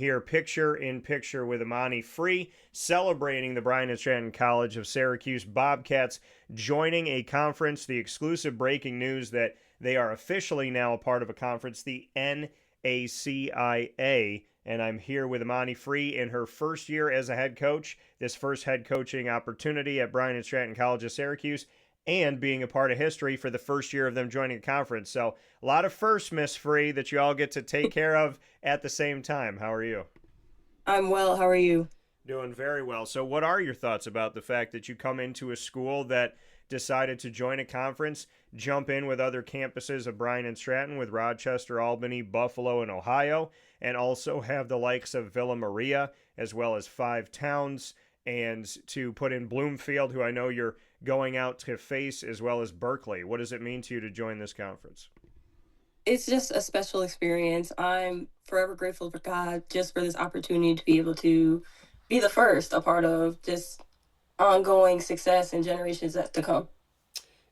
here picture in picture with Amani-FRI, celebrating the Bryant Stratton College of Syracuse Bobcats joining a conference. The exclusive breaking news that they are officially now a part of a conference, the NACIA. And I'm here with Amani-FRI in her first year as a head coach, this first head coaching opportunity at Bryant Stratton College of Syracuse, and being a part of history for the first year of them joining a conference. So a lot of firsts, Miss Free, that you all get to take care of at the same time. How are you? I'm well. How are you? Doing very well. So what are your thoughts about the fact that you come into a school that decided to join a conference, jump in with other campuses of Bryant and Stratton with Rochester, Albany, Buffalo, and Ohio, and also have the likes of Villa Maria as well as Five Towns, and to put in Bloomfield, who I know you're going out to face, as well as Berkeley? What does it mean to you to join this conference? It's just a special experience. I'm forever grateful for God just for this opportunity to be able to be the first a part of just ongoing success in generations that to come.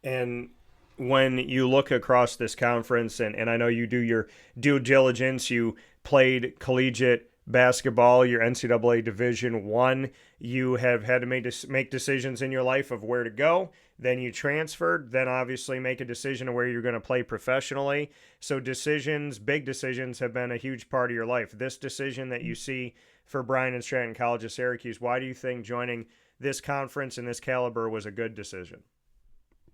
And when you look across this conference, and I know you do your due diligence, you played collegiate basketball, your NCAA Division One. You have had to make decisions in your life of where to go. Then you transferred. Then obviously make a decision of where you're going to play professionally. So decisions, big decisions, have been a huge part of your life. This decision that you see for Bryant and Stratton College of Syracuse, why do you think joining this conference and this caliber was a good decision?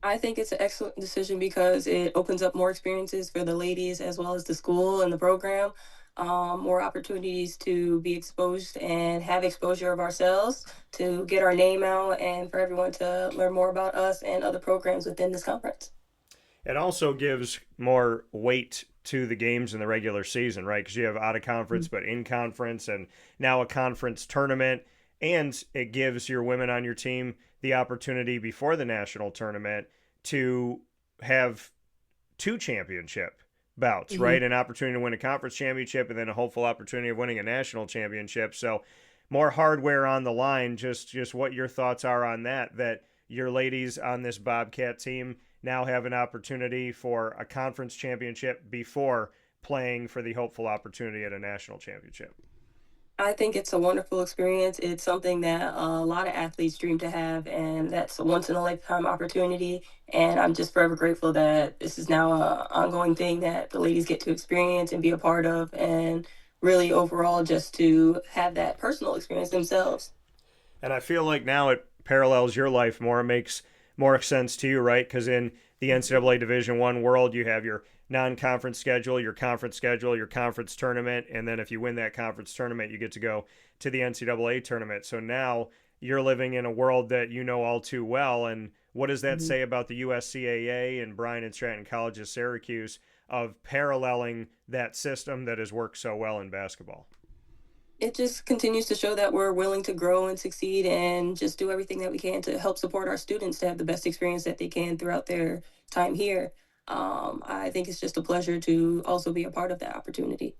I think it's an excellent decision because it opens up more experiences for the ladies as well as the school and the program. More opportunities to be exposed and have exposure of ourselves to get our name out and for everyone to learn more about us and other programs within this conference. It also gives more weight to the games in the regular season, right? Because you have out of conference, but in conference, and now a conference tournament. And it gives your women on your team the opportunity before the national tournament to have two championship bouts, Mm-hmm. right? An opportunity to win a conference championship and then a hopeful opportunity of winning a national championship. So more hardware on the line. Just what your thoughts are on that, that your ladies on this Bobcat team now have an opportunity for a conference championship before playing for the hopeful opportunity at a national championship. I think it's a wonderful experience. It's something that a lot of athletes dream to have, and that's a once in a lifetime opportunity. And I'm just forever grateful that this is now a ongoing thing that the ladies get to experience and be a part of, and really overall just to have that personal experience themselves. And I feel like now it parallels your life more. It makes more sense to you, right? Because in the NCAA Division One world, you have your non-conference schedule, your conference tournament, and then if you win that conference tournament, you get to go to the NCAA tournament. So now you're living in a world that you know all too well. And what does that say about the USCAA and Bryant and Stratton College of Syracuse of paralleling that system that has worked so well in basketball? It just continues to show that we're willing to grow and succeed and just do everything that we can to help support our students to have the best experience that they can throughout their time here. I think it's just a pleasure to also be a part of that opportunity.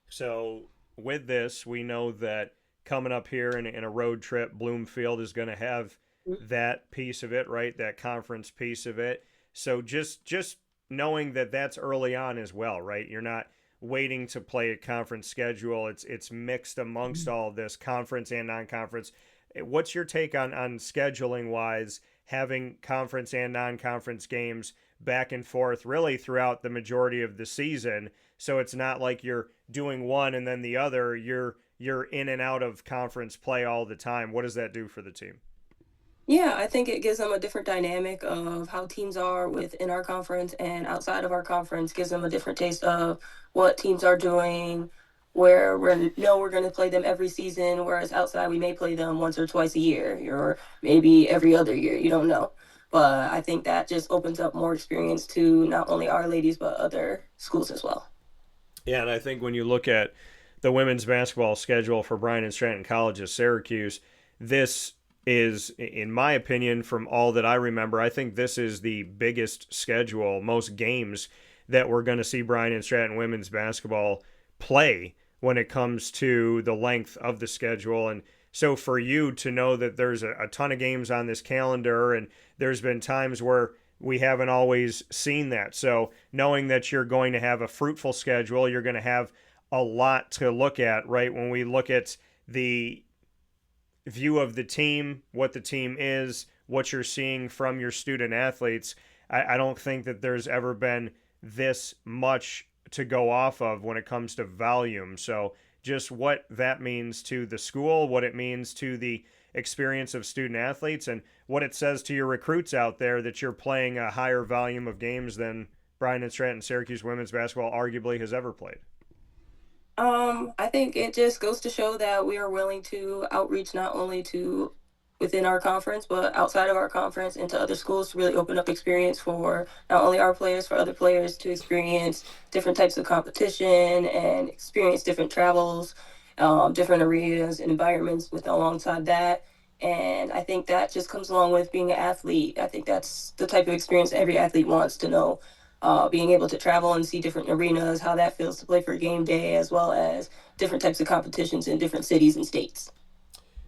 So with this, we know that coming up here in a road trip, Bloomfield is going to have that piece of it, right? That conference piece of it. So just knowing that that's early on as well, right? You're not waiting to play a conference schedule. It's mixed amongst all of this, conference and non-conference. What's your take on scheduling wise, having conference and non-conference games back and forth really throughout the majority of the season? So it's not like you're doing one and then the other. You're in and out of conference play all the time. What does that do for the team? Yeah, I think it gives them a different dynamic of how teams are within our conference and outside of our conference, gives them a different taste of what teams are doing, where we're going to play them every season, whereas outside we may play them once or twice a year, or maybe every other year. You don't know. But I think that just opens up more experience to not only our ladies, but other schools as well. Yeah, and I think when you look at the women's basketball schedule for Bryant and Stratton College of Syracuse, this is, in my opinion, from all that I remember, I think this is the biggest schedule, most games that we're going to see Bryant and Stratton women's basketball play when it comes to the length of the schedule. And so for you to know that there's a ton of games on this calendar, and there's been times where we haven't always seen that. So knowing that you're going to have a fruitful schedule, you're going to have a lot to look at, right? When we look at the view of the team, what the team is, what you're seeing from your student athletes, I don't think that there's ever been this much to go off of when it comes to volume. So, just what that means to the school, what it means to the experience of student athletes, and what it says to your recruits out there that you're playing a higher volume of games than Bryant Stratton Syracuse women's basketball arguably has ever played. I think it just goes to show that we are willing to outreach not only to within our conference, but outside of our conference and to other schools to really open up experience for not only our players, for other players to experience different types of competition and experience different travels, different arenas and environments with alongside that. And I think that just comes along with being an athlete. I think that's the type of experience every athlete wants to know, being able to travel and see different arenas, how that feels to play for game day, as well as different types of competitions in different cities and states.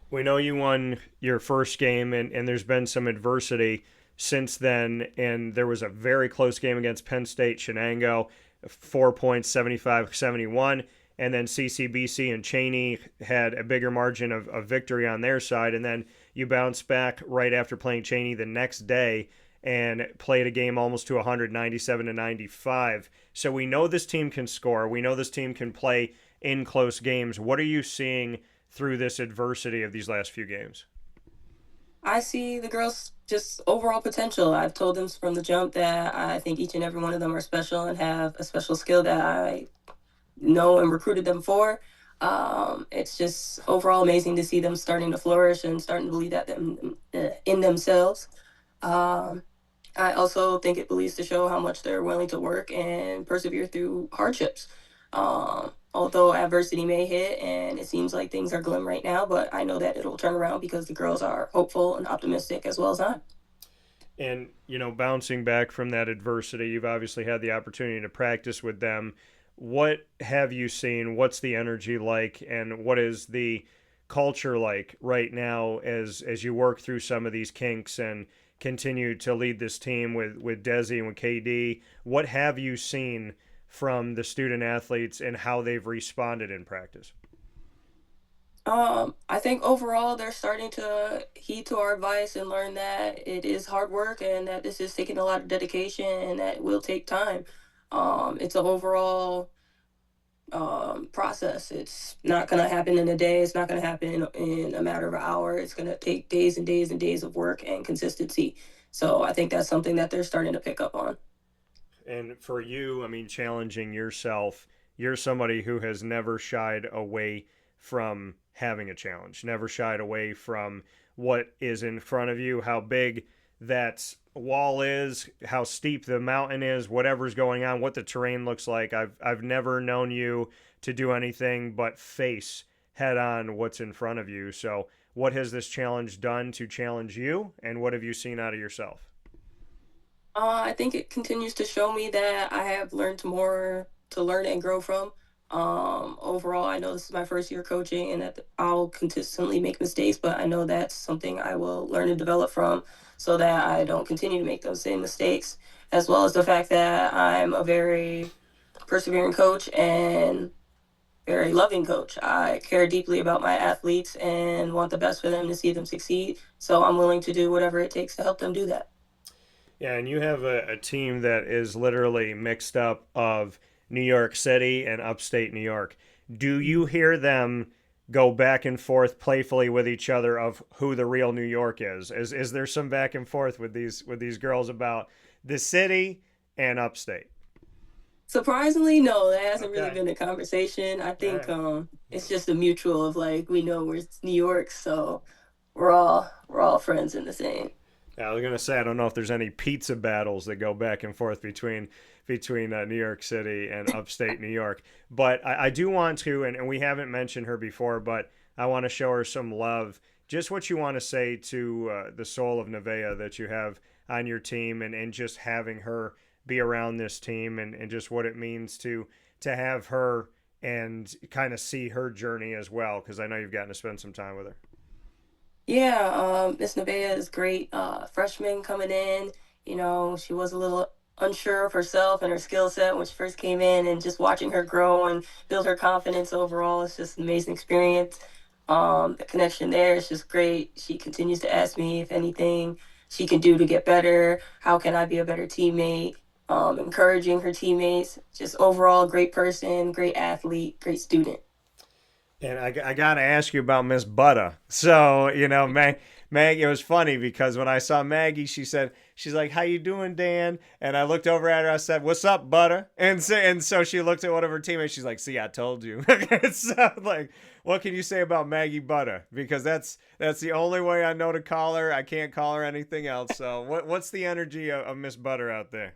We know you won your first game, and there's been some adversity since then. And there was a very close game against Penn State, Shenango, 4 points, 75-71. And then CCBC and Cheney had a bigger margin of victory on their side. And then you bounced back right after playing Cheney the next day and played a game almost to 197-95. So we know this team can score. We know this team can play in close games. What are you seeing through this adversity of these last few games? I see the girls' just overall potential. I've told them from the jump that I think each and every one of them are special and have a special skill that I know and recruited them for. It's just overall amazing to see them starting to flourish and starting to believe that in themselves. Um, I also think it believes to show how much they're willing to work and persevere through hardships. Although adversity may hit and it seems like things are glim right now, but I know that it'll turn around because the girls are hopeful and optimistic as well as I. And, bouncing back from that adversity, you've obviously had the opportunity to practice with them. What have you seen? What's the energy like? And what is the culture like right now as you work through some of these kinks and continue to lead this team with Desi and with KD? What have you seen from the student athletes and how they've responded in practice? I think overall they're starting to heed to our advice and learn that it is hard work and that this is taking a lot of dedication and that it will take time. It's an overall process. It's not going to happen in a day. It's not going to happen in a matter of an hour. It's going to take days and days and days of work and consistency. So I think that's something that they're starting to pick up on. And for you, I mean, challenging yourself, you're somebody who has never shied away from having a challenge, never shied away from what is in front of you, how big that wall is, how steep the mountain is, whatever's going on, what the terrain looks like. I've never known you to do anything but face head on what's in front of you. So, what has this challenge done to challenge you, and what have you seen out of yourself? I think it continues to show me that I have learned more to learn and grow from. Overall, I know this is my first year coaching and that I'll consistently make mistakes, but I know that's something I will learn and develop from so that I don't continue to make those same mistakes, as well as the fact that I'm a very persevering coach and very loving coach. I care deeply about my athletes and want the best for them to see them succeed. So I'm willing to do whatever it takes to help them do that. Yeah, and you have a team that is literally mixed up of New York City and upstate New York. Do you hear them go back and forth playfully with each other of who the real New York is? Is there some back and forth with these girls about the city and upstate? Surprisingly, no, that hasn't really Okay. been a conversation. I All think right. it's just a mutual of like we know we're New York, so we're all friends in the same. Yeah, I was gonna say I don't know if there's any pizza battles that go back and forth between New York City and upstate New York, but I do want to, and we haven't mentioned her before, but I want to show her some love. Just what you want to say to the soul of Nevaeh that you have on your team, and just having her be around this team, and just what it means to have her and kind of see her journey as well, because I know you've gotten to spend some time with her. Yeah, Miss Nevaeh is great. Freshman coming in, she was a little unsure of herself and her skill set when she first came in, and just watching her grow and build her confidence overall, it's just an amazing experience. The connection there is just great. She continues to ask me if anything she can do to get better. How can I be a better teammate? Encouraging her teammates. Just overall, great person, great athlete, great student. And I got to ask you about Miss Butter. So, Mag, it was funny because when I saw Maggie, she's like, "How you doing, Dan?" And I looked over at her. I said, "What's up, Butter?" And so she looked at one of her teammates. She's like, "See, I told you." So, like, what can you say about Maggie Butter? Because that's the only way I know to call her. I can't call her anything else. So, what's the energy of Miss Butter out there?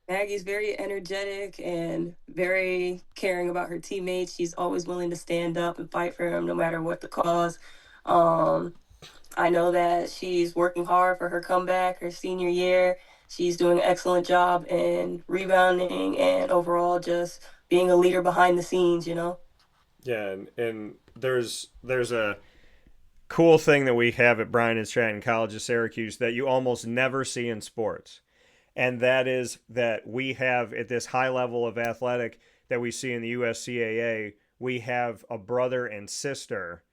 Maggie's very energetic and very caring about her teammates. She's always willing to stand up and fight for them no matter what the cause. Um, I know that she's working hard for her comeback her senior year. She's doing an excellent job in rebounding and overall just being a leader behind the scenes, you know? Yeah, and there's a cool thing that we have at Bryant Stratton College of Syracuse that you almost never see in sports. And that is that we have at this high level of athletic that we see in the USCAA, we have a brother and sister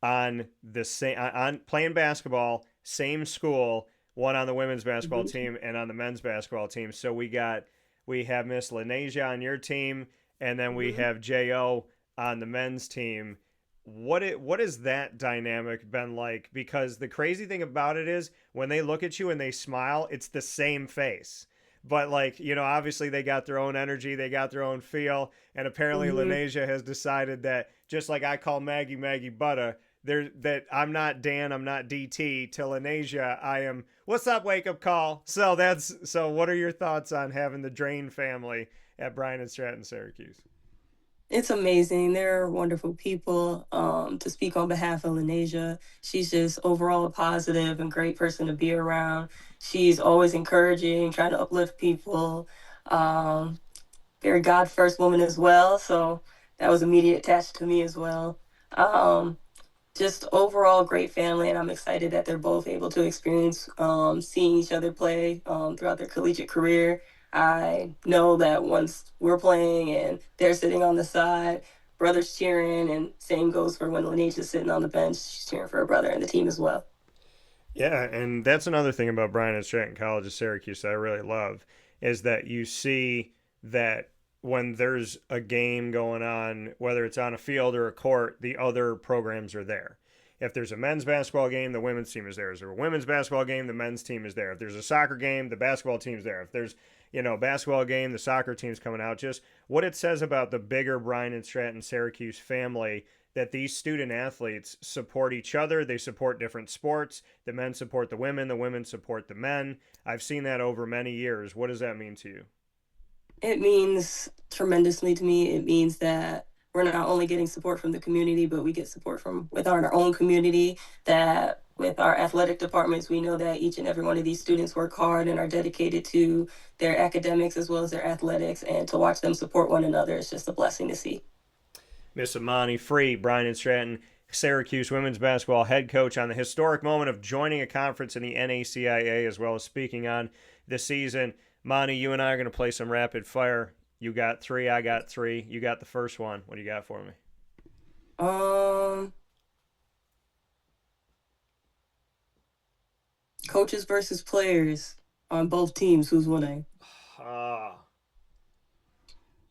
on the same on playing basketball, same school, one on the women's basketball Mhm. team and on the men's basketball team. So we have Miss Lenasia on your team, and then we Mhm. have Jo on the men's team. What has that dynamic been like? Because the crazy thing about it is when they look at you and they smile, it's the same face. But like, obviously they got their own energy, they got their own feel, and apparently Mhm. Lenasia has decided that just like I call Maggie Butter, there that I'm not Dan, I'm not DT. To Lenasia, I am what's up, wake up call. So what are your thoughts on having the Drain family at Bryant and Stratton, Syracuse? It's amazing. They're wonderful people. To speak on behalf of Lenasia, she's just overall a positive and great person to be around. She's always encouraging, trying to uplift people. Um, Very God first woman as well, so that was immediate attached to me as well. Um, just overall great family, and I'm excited that they're both able to experience seeing each other play throughout their collegiate career. I know that once we're playing and they're sitting on the side, brothers cheering, and same goes for when Lanicia's sitting on the bench, she's cheering for her brother and the team as well. Yeah, and that's another thing about Bryant and Stratton College of Syracuse that I really love is that you see that when there's a game going on, whether it's on a field or a court, the other programs are there. If there's a men's basketball game, the women's team is there. If there's a women's basketball game, the men's team is there. If there's a soccer game, the basketball team's there. If there's, a basketball game, the soccer team's coming out. Just what it says about the bigger Bryant and Stratton Syracuse family that these student athletes support each other. They support different sports. The men support the women support the men. I've seen that over many years. What does that mean to you? It means tremendously to me. It means that we're not only getting support from the community, but we get support from within our own community. That with our athletic departments, we know that each and every one of these students work hard and are dedicated to their academics as well as their athletics. And to watch them support one another is just a blessing to see. Miss Amani, Bryant Stratton, Syracuse women's basketball head coach, on the historic moment of joining a conference in the NACIA as well as speaking on the season. Monty, you and I are going to play some rapid fire. You got three, I got three. You got the first one. What do you got for me? Um, Coaches versus players on both teams. Who's winning? Oh,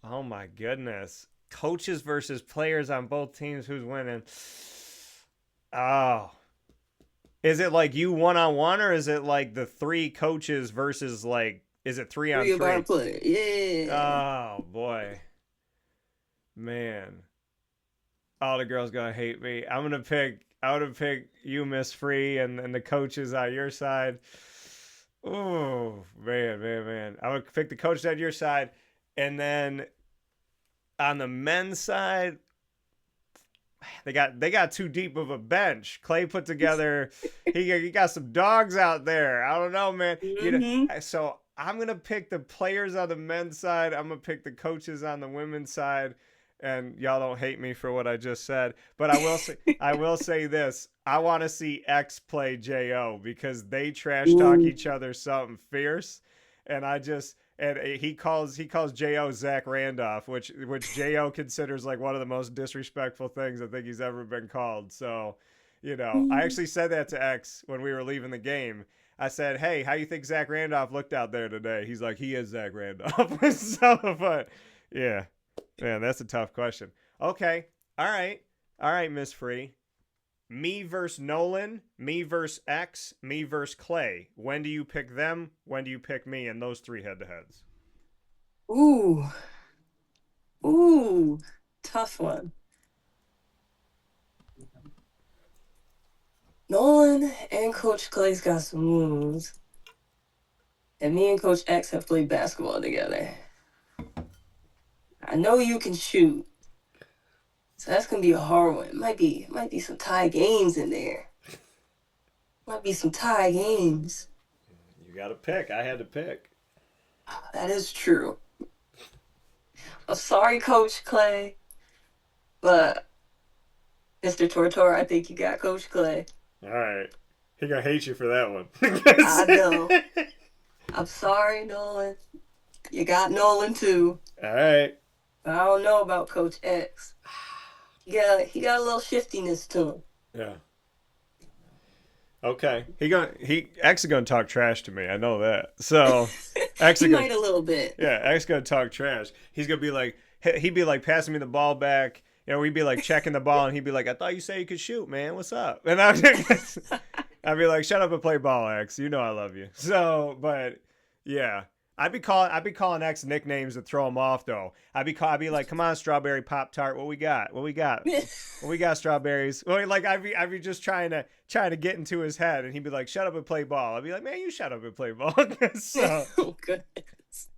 oh my goodness. Coaches versus players on both teams. Who's winning? Oh, is it like you one on one, or is it like the three coaches versus like, is it three on Three of our three? players. Yeah. Oh boy, man. All the girls gonna hate me. I would have picked you, Miss Free, and the coaches on your side. Oh man. I would pick the coaches on your side, and then on the men's side, they got too deep of a bench. Clay put together, he got some dogs out there. I don't know, man. Hmm. So I'm gonna pick the players on the men's side. I'm gonna pick the coaches on the women's side. And y'all don't hate me for what I just said, but I will say this: I want to see X play Jo because they trash talk each other something fierce, and he calls Jo Zach Randolph, which Jo considers like one of the most disrespectful things I think he's ever been called. So, I actually said that to X when we were leaving the game. I said, "Hey, how you think Zach Randolph looked out there today?" He's like, "He is Zach Randolph." So, but yeah, man, that's a tough question. Okay, all right, Miss Free. Me versus Nolan, me versus X, me versus Clay. When do you pick them? When do you pick me? And those three head-to-heads. Ooh, ooh, tough one. Nolan and Coach Clay's got some moves. And me and Coach X have played basketball together. I know you can shoot. So that's gonna be a hard one. Might be some tie games in there. Might be some tie games. You got to pick. I had to pick. That is true. I'm sorry, Coach Clay, but Mr. Tortora, I think you got Coach Clay. All right. He gonna hate you for that one. I know. I'm sorry, Nolan. You got Nolan too. All right. But I don't know about Coach X. He got a little shiftiness to him. Yeah. Okay. X is gonna talk trash to me. I know that. So X he is might a little bit. Yeah, X is gonna talk trash. He's gonna be like, he'd be like passing me the ball back. We'd be like checking the ball, and he'd be like, "I thought you said you could shoot, man. What's up?" And I'd be like, "Shut up and play ball, X. You know I love you." So, but yeah, I'd be calling X nicknames to throw him off though. I'd be like, "Come on, strawberry pop tart. What we got? What we got? What we got? Strawberries." Well, like I'd be just trying to get into his head, and he'd be like, "Shut up and play ball." I'd be like, "Man, you shut up and play ball." So, oh goodness.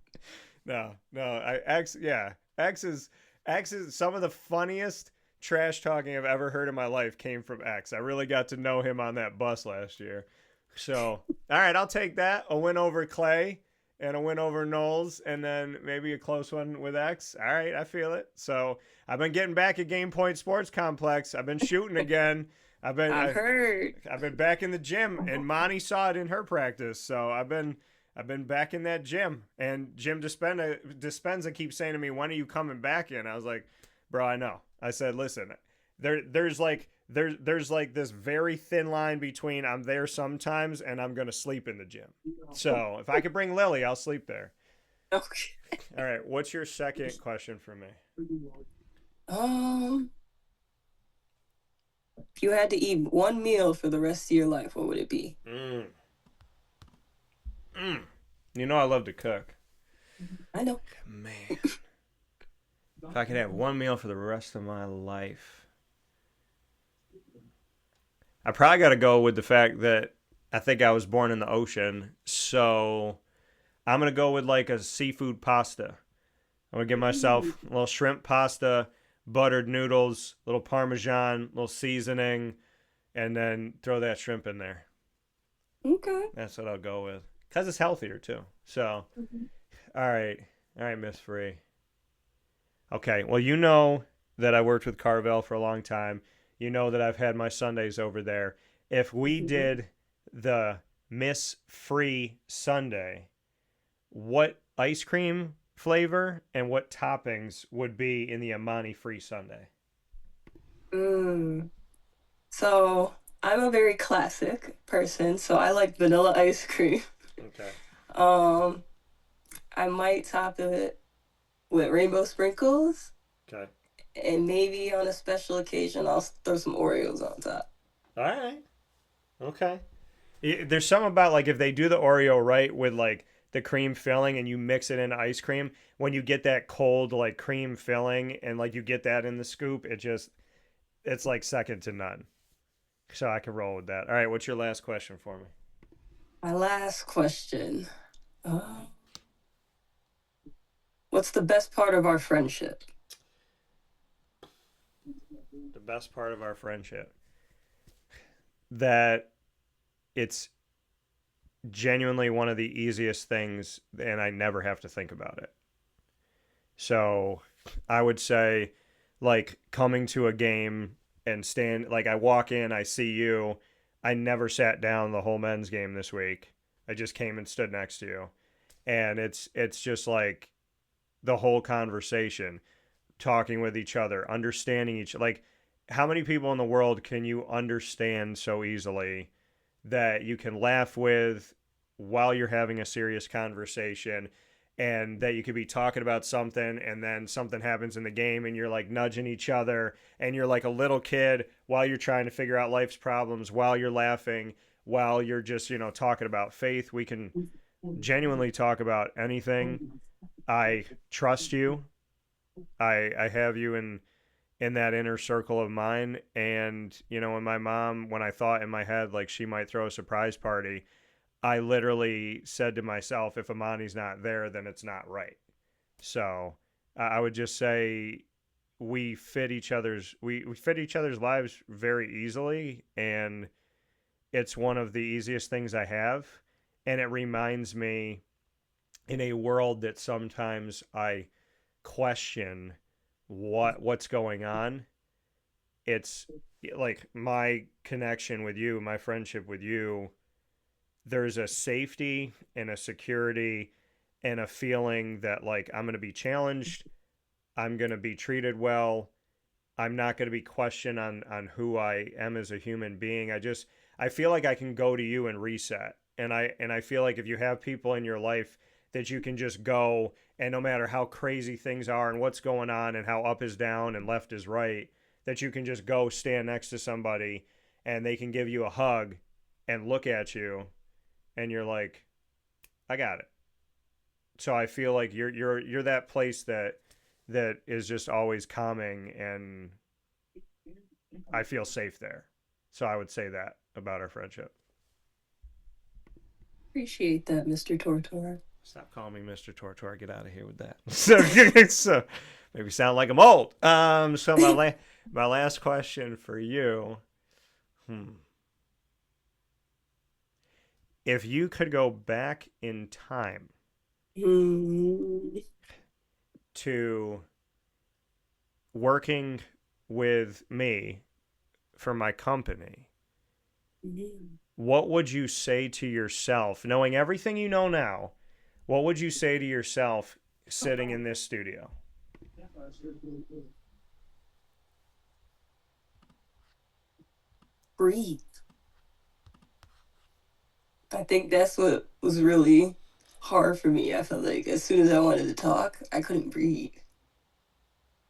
X is some of the funniest trash talking I've ever heard in my life came from X. I really got to know him on that bus last year. So, all right, I'll take that. A win over Clay and a win over Knowles, and then maybe a close one with X. All right, I feel it. So I've been getting back at Game Point Sports Complex. I've been shooting again. I've been back in the gym, and Amani saw it in her practice. So I've been back in that gym, and Jim Dispenza keeps saying to me, "When are you coming back in?" I was like, "Bro, I know." I said, "Listen, there's like this very thin line between I'm there sometimes and I'm gonna sleep in the gym. So if I could bring Lily, I'll sleep there." Okay. All right. What's your second question for me? If you had to eat one meal for the rest of your life, what would it be? I love to cook. I know. Man. If I could have one meal for the rest of my life, I probably got to go with the fact that I think I was born in the ocean. So I'm going to go with like a seafood pasta. I'm going to give myself a little shrimp pasta, buttered noodles, little Parmesan, little seasoning, and then throw that shrimp in there. Okay. That's what I'll go with. Because it's healthier too. So, all right, Miss Free. Okay, well, you know that I worked with Carvel for a long time. You know that I've had my Sundays over there. If we did the Miss Free Sunday, what ice cream flavor and what toppings would be in the Amani-Free Sunday? So I'm a very classic person, so I like vanilla ice cream. Okay. I might top it with rainbow sprinkles. Okay. And maybe on a special occasion, I'll throw some Oreos on top. All right. Okay. There's something about like if they do the Oreo right with like the cream filling and you mix it into ice cream, when you get that cold like cream filling and like you get that in the scoop, it's like second to none. So I can roll with that. All right. What's your last question for me? My last question. What's the best part of our friendship? The best part of our friendship? That it's genuinely one of the easiest things and I never have to think about it. So I would say like coming to a game and like I walk in, I see you. I never sat down the whole men's game this week. I just came and stood next to you. and it's just like the whole conversation, talking with each other, understanding each, like, how many people in the world can you understand so easily that you can laugh with while you're having a serious conversation, and that you could be talking about something and then something happens in the game and you're like nudging each other and you're like a little kid while you're trying to figure out life's problems, while you're laughing, while you're just, talking about faith. We can genuinely talk about anything. I trust you. I have you in that inner circle of mine. And, when my mom, when I thought in my head, like, she might throw a surprise party, I literally said to myself, if Amani's not there, then it's not right. So I would just say we fit each other's lives very easily. And it's one of the easiest things I have. And it reminds me, in a world that sometimes I question what's going on, it's like my connection with you, my friendship with you, there's a safety and a security and a feeling that, like, I'm going to be challenged, I'm going to be treated well, I'm not going to be questioned on who I am as a human being. I feel like I can go to you and reset. And I feel like if you have people in your life that you can just go, and no matter how crazy things are and what's going on and how up is down and left is right, that you can just go stand next to somebody and they can give you a hug and look at you and you're like, I got it. So I feel like you're that place that is just always calming, and I feel safe there. So I would say that about our friendship. Appreciate that, Mr. Tortora. Stop calling me Mr. Tortora. Get out of here with that. So maybe sound like I'm old. So my last question for you. If you could go back in time to working with me for my company, what would you say to yourself, knowing everything you know now? What would you say to yourself sitting in this studio? Breathe. I think that's what was really hard for me. I felt like as soon as I wanted to talk, I couldn't breathe.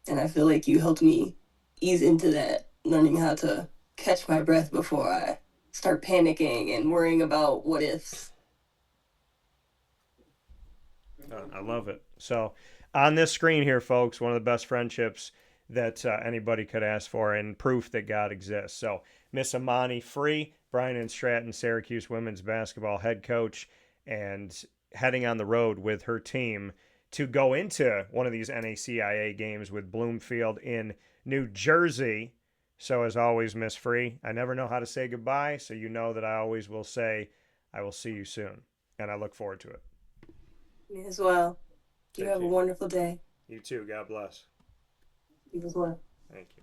And I feel like you helped me ease into that, learning how to catch my breath before I start panicking and worrying about what ifs. I love it. So, on this screen here, folks, one of the best friendships that anybody could ask for, and proof that God exists. So, Miss Amani-FRI, Bryant Stratton, Syracuse women's basketball head coach, and heading on the road with her team to go into one of these NACIA games with Bloomfield in New Jersey. So, as always, Miss Free, I never know how to say goodbye, so you know that I always will say, I will see you soon, and I look forward to it. Me as well. You have a wonderful day. You too. God bless. You as well. Thank you.